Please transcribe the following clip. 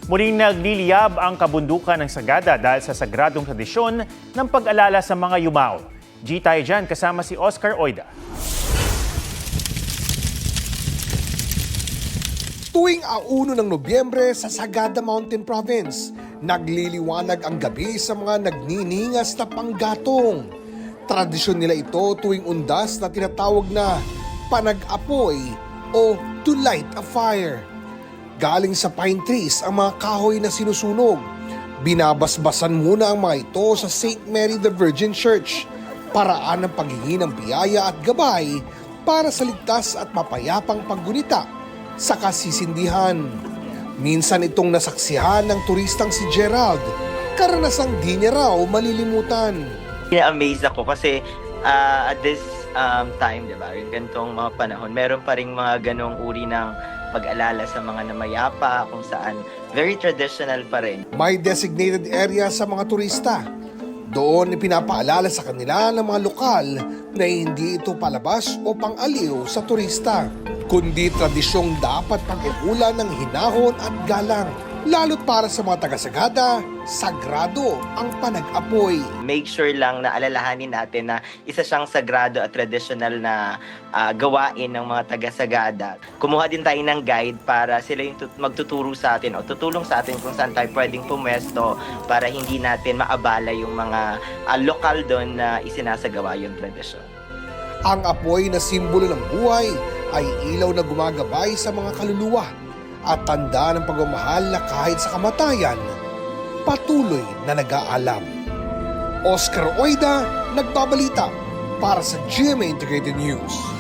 Muling nagliliyab ang kabundukan ng Sagada dahil sa sagradong tradisyon ng pag-alala sa mga yumao. G tayo dyan kasama si Oscar Oida. Tuwing 1 ng Nobyembre sa Sagada Mountain Province, nagliliwanag ang gabi sa mga nagniningas na panggatong. Tradisyon nila ito tuwing undas na tinatawag na panag-apoy o to light a fire. Galing sa pine trees ang mga kahoy na sinusunog. Binabasbasan muna ang mga ito sa St. Mary the Virgin Church, paraan ng paghingi ng biyaya at gabay para sa ligtas at mapayapang paggunita sa kasisindihan. Minsan itong nasaksihan ng turistang si Gerald, karanasang di niya raw malilimutan. Na-amaze ako kasi at this time, diba, yung ganitong mga panahon, meron pa rin mga ganong uri ng pag-alala sa mga namayapa kung saan very traditional pa rin. May designated area sa mga turista. Doon ipinapaalala sa kanila ng mga lokal na hindi ito palabas o pang-aliw sa turista, kundi tradisyong dapat pag-uulan ng hinahon at galang. Lalo't para sa mga taga-Sagada, sagrado ang panag-apoy. Make sure lang na alalahanin natin na isa siyang sagrado at traditional na gawain ng mga taga-Sagada. Kumuha din tayo ng guide para sila yung magtuturo sa atin o tutulong sa atin kung saan tayo pwedeng pumwesto para hindi natin maabala yung mga lokal doon na isinasagawa yung tradisyon. Ang apoy na simbolo ng buhay ay ilaw na gumagabay sa mga kaluluwa at tanda ng pagmamahal na kahit sa kamatayan, patuloy na nag-aalam. Oscar Oida, nagbabalita para sa GMA Integrated News.